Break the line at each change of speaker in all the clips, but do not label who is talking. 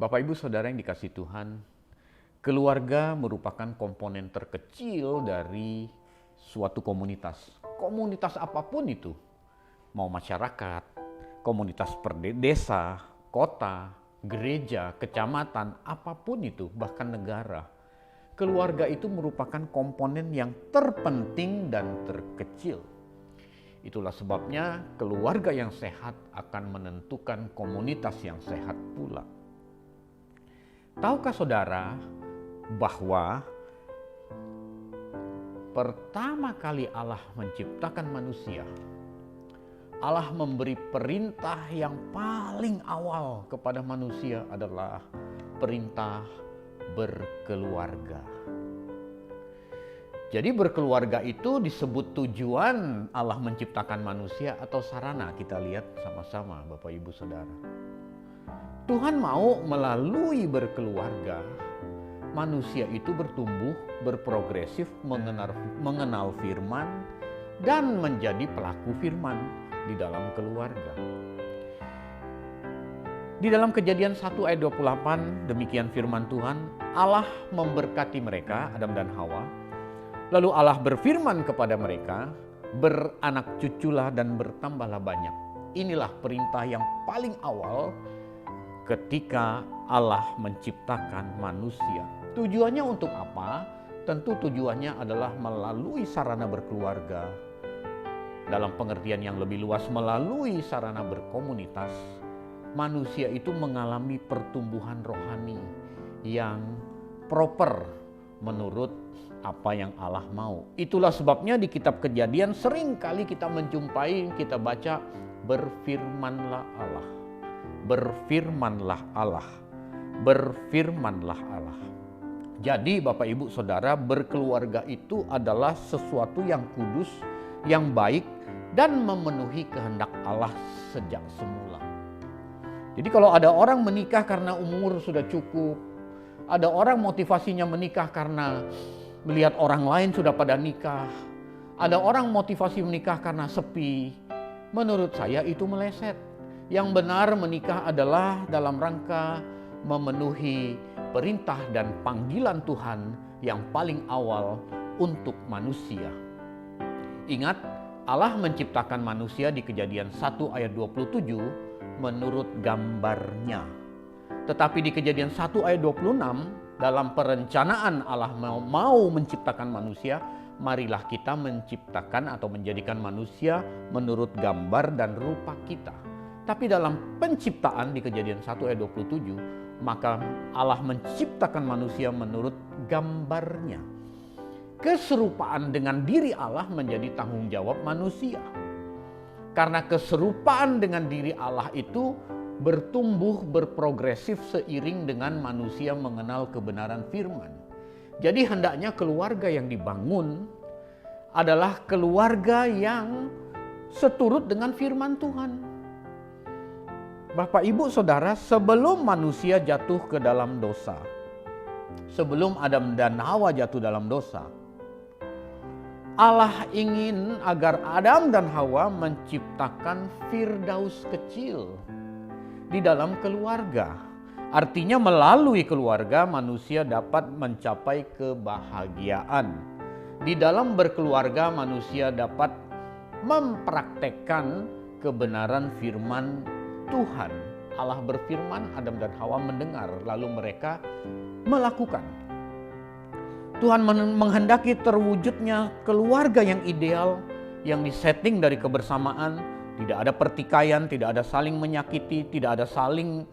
Bapak Ibu Saudara yang dikasihi Tuhan, keluarga merupakan komponen terkecil dari suatu komunitas. Komunitas apapun itu, mau masyarakat, komunitas desa, kota, gereja, kecamatan, apapun itu, bahkan negara. Keluarga itu merupakan komponen yang terpenting dan terkecil. Itulah sebabnya keluarga yang sehat akan menentukan komunitas yang sehat pula. Tahukah saudara bahwa pertama kali Allah menciptakan manusia, Allah memberi perintah yang paling awal kepada manusia adalah perintah berkeluarga. Jadi berkeluarga itu disebut tujuan Allah menciptakan manusia atau sarana. Kita lihat sama-sama Bapak Ibu Saudara. Tuhan mau melalui berkeluarga, manusia itu bertumbuh, berprogresif, mengenal firman, dan menjadi pelaku firman di dalam keluarga. Di dalam Kejadian 1 ayat 28, demikian firman Tuhan, Allah memberkati mereka, Adam dan Hawa. Lalu Allah berfirman kepada mereka, beranak cuculah dan bertambahlah banyak. Inilah perintah yang paling awal ketika Allah menciptakan manusia. Tujuannya untuk apa? Tentu tujuannya adalah melalui sarana berkeluarga. Dalam pengertian yang lebih luas, melalui sarana berkomunitas, manusia itu mengalami pertumbuhan rohani yang proper menurut apa yang Allah mau. Itulah sebabnya di kitab Kejadian sering kali kita menjumpai, kita baca, berfirmanlah Allah. Berfirmanlah Allah. Berfirmanlah Allah. Jadi Bapak Ibu Saudara, berkeluarga itu adalah sesuatu yang kudus, yang baik, dan memenuhi kehendak Allah sejak semula. Jadi kalau ada orang menikah karena umur sudah cukup, ada orang motivasinya menikah karena melihat orang lain sudah pada nikah, ada orang motivasi menikah karena sepi, menurut saya itu meleset. Yang benar menikah adalah dalam rangka memenuhi perintah dan panggilan Tuhan yang paling awal untuk manusia. Ingat, Allah menciptakan manusia di Kejadian 1 ayat 27 menurut gambarnya. Tetapi di Kejadian 1 ayat 26, dalam perencanaan Allah mau menciptakan manusia, marilah kita menciptakan atau menjadikan manusia menurut gambar dan rupa kita. Tapi dalam penciptaan di Kejadian 1 ayat 27, maka Allah menciptakan manusia menurut gambarnya. Keserupaan dengan diri Allah menjadi tanggung jawab manusia. Karena keserupaan dengan diri Allah itu bertumbuh, berprogresif seiring dengan manusia mengenal kebenaran firman. Jadi hendaknya keluarga yang dibangun adalah keluarga yang seturut dengan firman Tuhan. Bapak Ibu Saudara, sebelum manusia jatuh ke dalam dosa, sebelum Adam dan Hawa jatuh dalam dosa, Allah ingin agar Adam dan Hawa menciptakan firdaus kecil di dalam keluarga. Artinya melalui keluarga manusia dapat mencapai kebahagiaan. Di dalam berkeluarga manusia dapat mempraktekkan kebenaran firman Tuhan. Allah berfirman, Adam dan Hawa mendengar, lalu mereka melakukan. Tuhan menghendaki terwujudnya keluarga yang ideal, yang disetting dari kebersamaan, tidak ada pertikaian, tidak ada saling menyakiti, tidak ada saling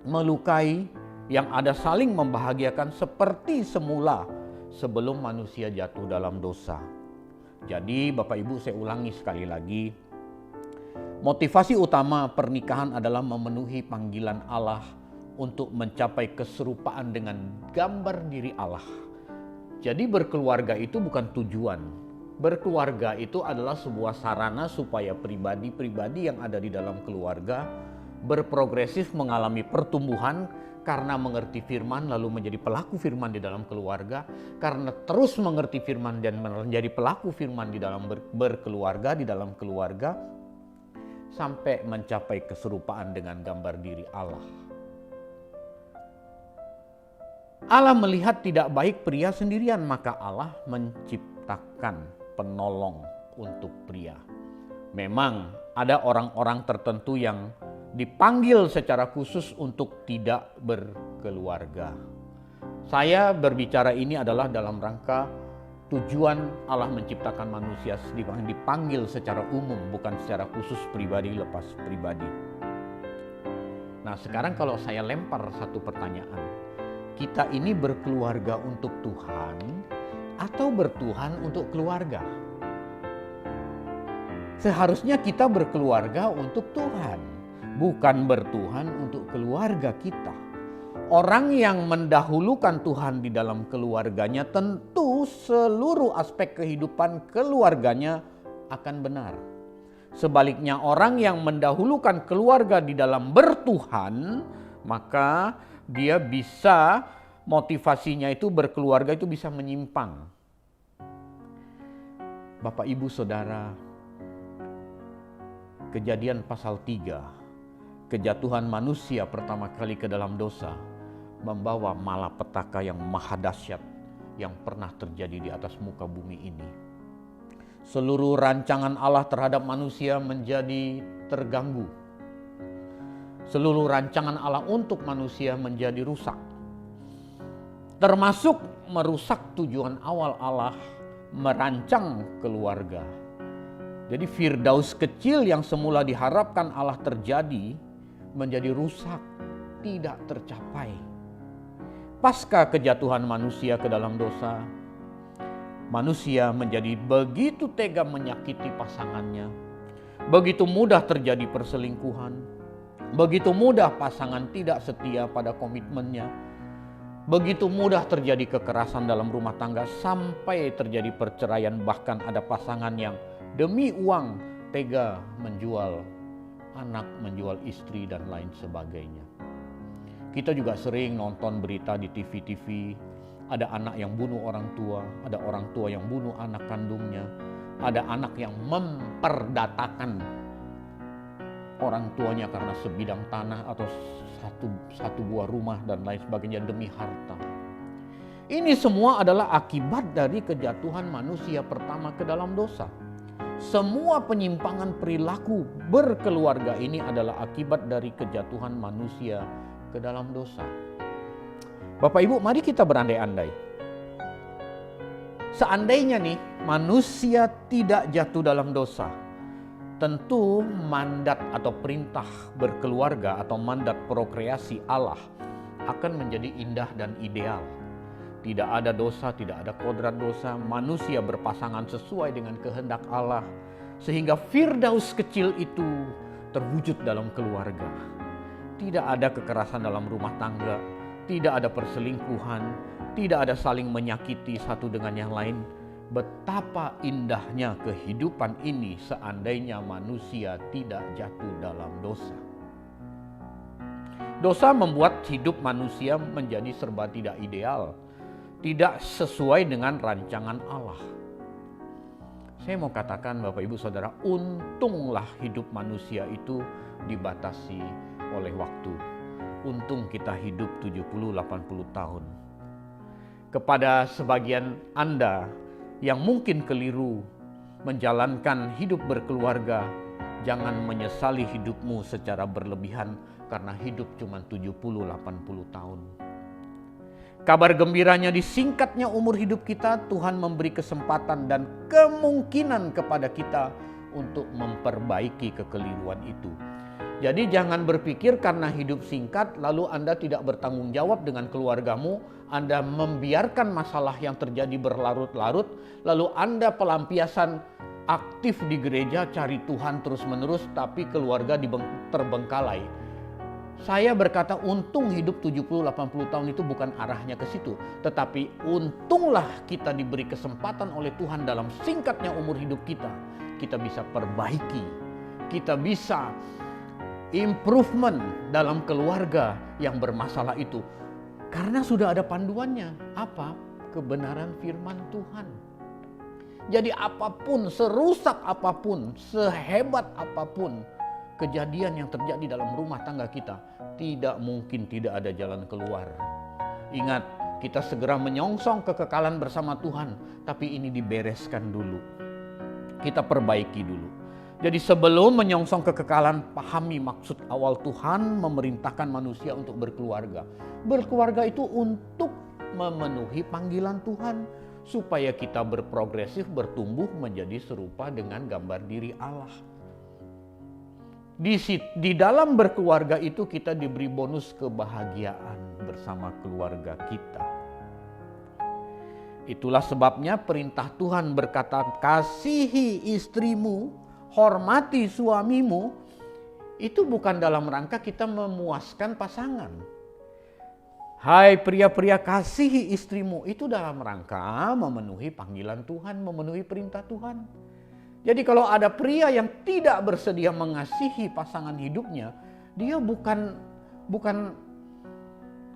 melukai, yang ada saling membahagiakan seperti semula sebelum manusia jatuh dalam dosa. Jadi Bapak Ibu, saya ulangi sekali lagi, motivasi utama pernikahan adalah memenuhi panggilan Allah untuk mencapai keserupaan dengan gambar diri Allah. Jadi berkeluarga itu bukan tujuan. Berkeluarga itu adalah sebuah sarana supaya pribadi-pribadi yang ada di dalam keluarga berprogresif mengalami pertumbuhan karena mengerti firman lalu menjadi pelaku firman di dalam keluarga, karena terus mengerti firman dan menjadi pelaku firman di dalam berkeluarga, di dalam keluarga, sampai mencapai keserupaan dengan gambar diri Allah. Allah melihat tidak baik pria sendirian, maka Allah menciptakan penolong untuk pria. Memang ada orang-orang tertentu yang dipanggil secara khusus untuk tidak berkeluarga. Saya berbicara ini adalah dalam rangka tujuan Allah menciptakan manusia dipanggil secara umum, bukan secara khusus pribadi lepas pribadi. Nah, sekarang kalau saya lempar satu pertanyaan, kita ini berkeluarga untuk Tuhan atau bertuhan untuk keluarga? Seharusnya kita berkeluarga untuk Tuhan, bukan bertuhan untuk keluarga kita. Orang yang mendahulukan Tuhan di dalam keluarganya, tentu seluruh aspek kehidupan keluarganya akan benar. Sebaliknya, orang yang mendahulukan keluarga di dalam bertuhan, maka dia bisa, motivasinya itu berkeluarga itu bisa menyimpang. Bapak, Ibu, Saudara, Kejadian pasal 3, kejatuhan manusia pertama kali ke dalam dosa, membawa malapetaka yang maha dahsyat yang pernah terjadi di atas muka bumi ini. Seluruh rancangan Allah terhadap manusia menjadi terganggu. Seluruh rancangan Allah untuk manusia menjadi rusak. Termasuk merusak tujuan awal Allah merancang keluarga. Jadi Firdaus kecil yang semula diharapkan Allah terjadi menjadi rusak, tidak tercapai. Pasca kejatuhan manusia ke dalam dosa, manusia menjadi begitu tega menyakiti pasangannya. Begitu mudah terjadi perselingkuhan. Begitu mudah pasangan tidak setia pada komitmennya. Begitu mudah terjadi kekerasan dalam rumah tangga sampai terjadi perceraian, bahkan ada pasangan yang demi uang tega menjual anak, menjual istri dan lain sebagainya. Kita juga sering nonton berita di TV-TV, ada anak yang bunuh orang tua, ada orang tua yang bunuh anak kandungnya, ada anak yang memperdatakan orang tuanya karena sebidang tanah atau satu buah rumah dan lain sebagainya demi harta. Ini semua adalah akibat dari kejatuhan manusia pertama ke dalam dosa. Semua penyimpangan perilaku berkeluarga ini adalah akibat dari kejatuhan manusia ke dalam dosa. Bapak Ibu, mari kita berandai-andai. Seandainya nih manusia tidak jatuh dalam dosa, tentu mandat atau perintah berkeluarga atau mandat prokreasi Allah akan menjadi indah dan ideal. Tidak ada dosa, tidak ada kodrat dosa, manusia berpasangan sesuai dengan kehendak Allah. Sehingga Firdaus kecil itu terwujud dalam keluarga. Tidak ada kekerasan dalam rumah tangga, tidak ada perselingkuhan, tidak ada saling menyakiti satu dengan yang lain. Betapa indahnya kehidupan ini seandainya manusia tidak jatuh dalam dosa. Dosa membuat hidup manusia menjadi serba tidak ideal, tidak sesuai dengan rancangan Allah. Saya mau katakan Bapak Ibu Saudara, untunglah hidup manusia itu dibatasi oleh waktu. Untung kita hidup 70-80 tahun. Kepada sebagian Anda yang mungkin keliru menjalankan hidup berkeluarga, jangan menyesali hidupmu secara berlebihan karena hidup cuma 70-80 tahun. Kabar gembiranya, disingkatnya umur hidup kita, Tuhan memberi kesempatan dan kemungkinan kepada kita untuk memperbaiki kekeliruan itu. Jadi jangan berpikir karena hidup singkat lalu Anda tidak bertanggung jawab dengan keluargamu, Anda membiarkan masalah yang terjadi berlarut-larut, lalu Anda pelampiasan aktif di gereja cari Tuhan terus-menerus tapi keluarga terbengkalai. Saya berkata untung hidup 70-80 tahun itu bukan arahnya ke situ. Tetapi untunglah kita diberi kesempatan oleh Tuhan dalam singkatnya umur hidup kita. Kita bisa perbaiki, kita bisa improvement dalam keluarga yang bermasalah itu. Karena sudah ada panduannya. Apa? Kebenaran firman Tuhan. Jadi apapun, serusak apapun, sehebat apapun kejadian yang terjadi dalam rumah tangga kita, tidak mungkin tidak ada jalan keluar. Ingat, kita segera menyongsong kekekalan bersama Tuhan, tapi ini dibereskan dulu. Kita perbaiki dulu. Jadi sebelum menyongsong kekekalan, pahami maksud awal Tuhan memerintahkan manusia untuk berkeluarga. Berkeluarga itu untuk memenuhi panggilan Tuhan, supaya kita berprogresif, bertumbuh menjadi serupa dengan gambar diri Allah. Di dalam berkeluarga itu kita diberi bonus kebahagiaan bersama keluarga kita. Itulah sebabnya perintah Tuhan berkata, kasihi istrimu, hormati suamimu. Itu bukan dalam rangka kita memuaskan pasangan. Hai pria-pria, kasihi istrimu. Itu dalam rangka memenuhi panggilan Tuhan, memenuhi perintah Tuhan. Jadi kalau ada pria yang tidak bersedia mengasihi pasangan hidupnya, dia bukan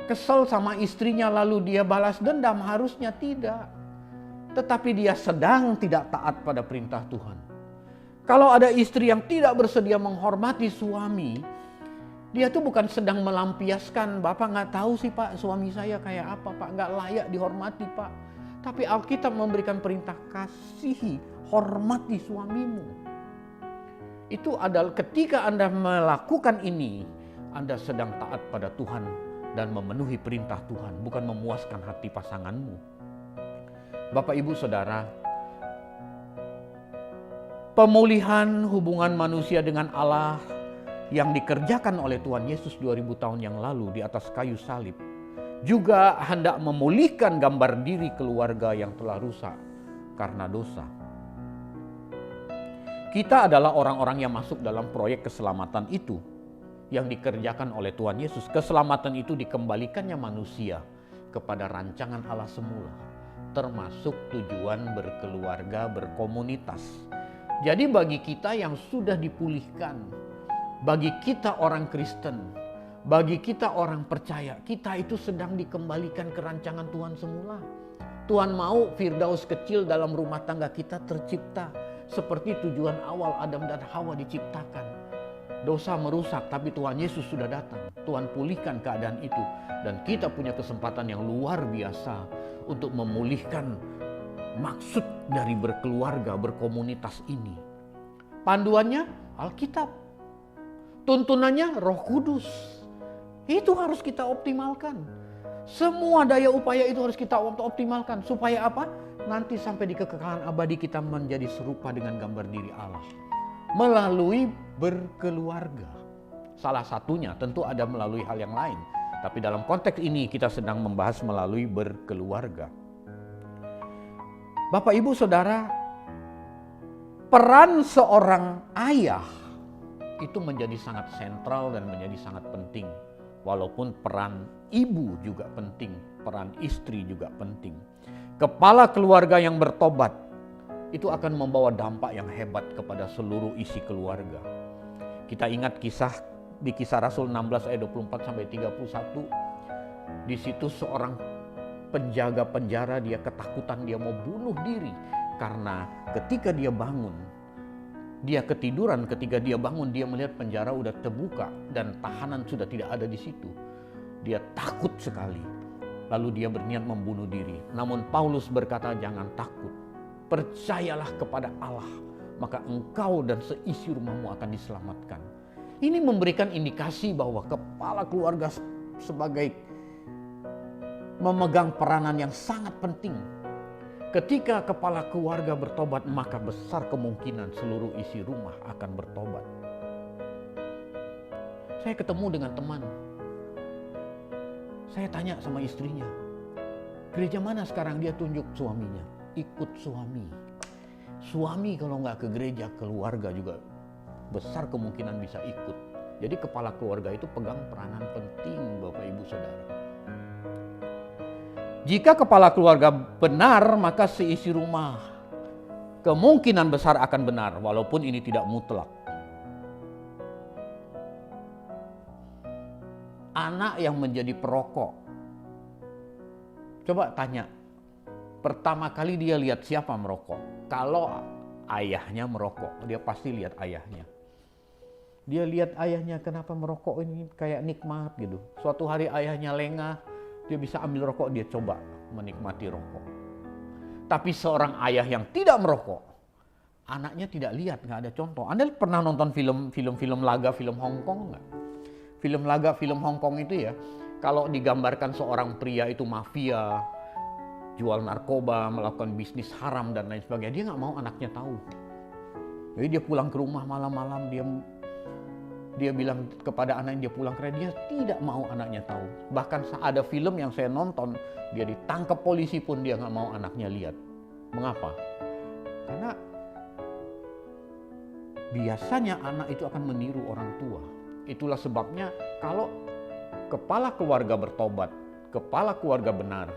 kesel sama istrinya lalu dia balas dendam, harusnya tidak. Tetapi dia sedang tidak taat pada perintah Tuhan. Kalau ada istri yang tidak bersedia menghormati suami, dia tuh bukan sedang melampiaskan, Bapak nggak tahu sih Pak, suami saya kayak apa Pak, nggak layak dihormati Pak. Tapi Alkitab memberikan perintah, kasihi, hormati suamimu. Itu adalah ketika Anda melakukan ini, Anda sedang taat pada Tuhan dan memenuhi perintah Tuhan, bukan memuaskan hati pasanganmu. Bapak, Ibu, Saudara, pemulihan hubungan manusia dengan Allah yang dikerjakan oleh Tuhan Yesus 2000 tahun yang lalu di atas kayu salib juga hendak memulihkan gambar diri keluarga yang telah rusak karena dosa. Kita adalah orang-orang yang masuk dalam proyek keselamatan itu yang dikerjakan oleh Tuhan Yesus. Keselamatan itu dikembalikannya manusia kepada rancangan Allah semula, termasuk tujuan berkeluarga, berkomunitas. Jadi bagi kita yang sudah dipulihkan, bagi kita orang Kristen, bagi kita orang percaya, kita itu sedang dikembalikan ke rancangan Tuhan semula. Tuhan mau Firdaus kecil dalam rumah tangga kita tercipta seperti tujuan awal Adam dan Hawa diciptakan. Dosa merusak, tapi Tuhan Yesus sudah datang. Tuhan pulihkan keadaan itu. Dan kita punya kesempatan yang luar biasa untuk memulihkan maksud dari berkeluarga, berkomunitas ini. Panduannya Alkitab. Tuntunannya Roh Kudus. Itu harus kita optimalkan. Semua daya upaya itu harus kita optimalkan. Supaya apa? Nanti sampai di kekekalan abadi kita menjadi serupa dengan gambar diri Allah. Melalui berkeluarga. Salah satunya tentu ada melalui hal yang lain. Tapi dalam konteks ini kita sedang membahas melalui berkeluarga. Bapak, Ibu, Saudara, peran seorang ayah itu menjadi sangat sentral dan menjadi sangat penting. Walaupun peran ibu juga penting, peran istri juga penting. Kepala keluarga yang bertobat itu akan membawa dampak yang hebat kepada seluruh isi keluarga. Kita ingat di kisah Rasul 16 ayat 24 sampai 31. Di situ seorang penjaga penjara, dia ketakutan, dia mau bunuh diri karena ketika dia bangun, dia ketiduran. Ketika dia bangun, dia melihat penjara udah terbuka dan tahanan sudah tidak ada di situ. Dia takut sekali. Lalu dia berniat membunuh diri. Namun Paulus berkata, jangan takut. Percayalah kepada Allah, maka engkau dan seisi rumahmu akan diselamatkan. Ini memberikan indikasi bahwa kepala keluarga sebagai memegang peranan yang sangat penting. Ketika kepala keluarga bertobat, maka besar kemungkinan seluruh isi rumah akan bertobat. Saya ketemu dengan teman. Saya tanya sama istrinya, gereja mana sekarang? Dia tunjuk suaminya. Ikut suami. Suami kalau nggak ke gereja, keluarga juga besar kemungkinan bisa ikut. Jadi kepala keluarga itu pegang peranan penting, Bapak, Ibu, Saudara. Jika kepala keluarga benar, maka seisi rumah kemungkinan besar akan benar, walaupun ini tidak mutlak. Anak yang menjadi perokok, coba tanya, pertama kali dia lihat siapa merokok? Kalau ayahnya merokok, dia pasti lihat ayahnya. Dia lihat ayahnya, kenapa merokok ini kayak nikmat gitu. Suatu hari ayahnya lengah, Dia bisa ambil rokok, dia coba menikmati rokok. Tapi seorang ayah yang tidak merokok, anaknya tidak lihat, nggak ada contoh. Anda pernah nonton film laga, film Hongkong nggak? Film laga, film Hongkong itu ya, kalau digambarkan seorang pria itu mafia, jual narkoba, melakukan bisnis haram dan lain sebagainya, dia nggak mau anaknya tahu. Jadi dia pulang ke rumah malam-malam, dia bilang kepada anaknya, dia pulang ke rumah, dia tidak mau anaknya tahu. Bahkan ada film yang saya nonton, dia ditangkap polisi pun dia nggak mau anaknya lihat. Mengapa? Karena biasanya anak itu akan meniru orang tua. Itulah sebabnya kalau kepala keluarga bertobat, kepala keluarga benar,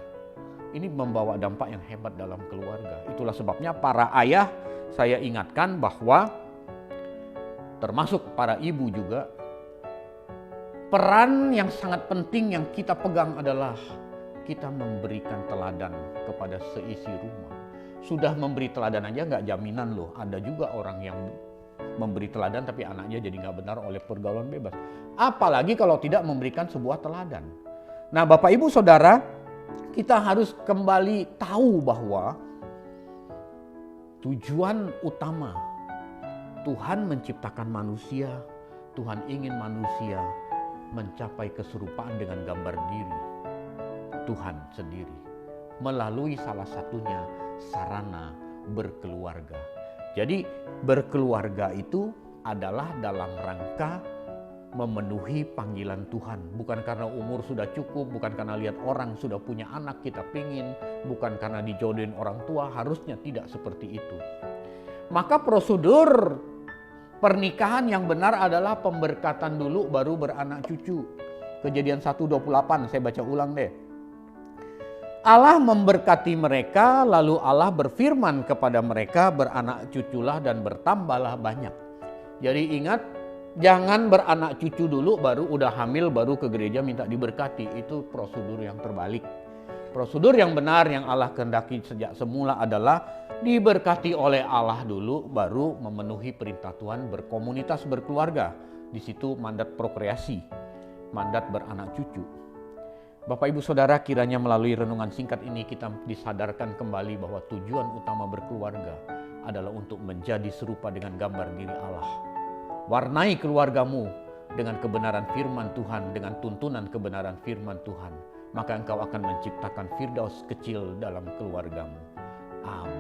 ini membawa dampak yang hebat dalam keluarga. Itulah sebabnya para ayah, saya ingatkan bahwa termasuk para ibu juga, peran yang sangat penting yang kita pegang adalah kita memberikan teladan kepada seisi rumah. Sudah memberi teladan aja nggak jaminan loh. Ada juga orang yang memberi teladan tapi anaknya jadi nggak benar oleh pergaulan bebas. Apalagi kalau tidak memberikan sebuah teladan. Nah Bapak Ibu Saudara, kita harus kembali tahu bahwa tujuan utama Tuhan menciptakan manusia, Tuhan ingin manusia mencapai keserupaan dengan gambar diri Tuhan sendiri. Melalui salah satunya sarana berkeluarga. Jadi berkeluarga itu adalah dalam rangka memenuhi panggilan Tuhan. Bukan karena umur sudah cukup, bukan karena lihat orang sudah punya anak kita pingin, bukan karena dijodohin orang tua, harusnya tidak seperti itu. Maka prosedur pernikahan yang benar adalah pemberkatan dulu baru beranak cucu. Kejadian 1:28 saya baca ulang deh. Allah memberkati mereka, lalu Allah berfirman kepada mereka, beranak cuculah dan bertambahlah banyak. Jadi ingat, jangan beranak cucu dulu baru udah hamil baru ke gereja minta diberkati. Itu prosedur yang terbalik. Prosedur yang benar yang Allah kehendaki sejak semula adalah diberkati oleh Allah dulu baru memenuhi perintah Tuhan berkomunitas berkeluarga. Di situ mandat prokreasi, mandat beranak cucu. Bapak Ibu Saudara, kiranya melalui renungan singkat ini kita disadarkan kembali bahwa tujuan utama berkeluarga adalah untuk menjadi serupa dengan gambar diri Allah. Warnai keluargamu dengan kebenaran firman Tuhan, dengan tuntunan kebenaran firman Tuhan. Maka engkau akan menciptakan firdaus kecil dalam keluargamu. Amin.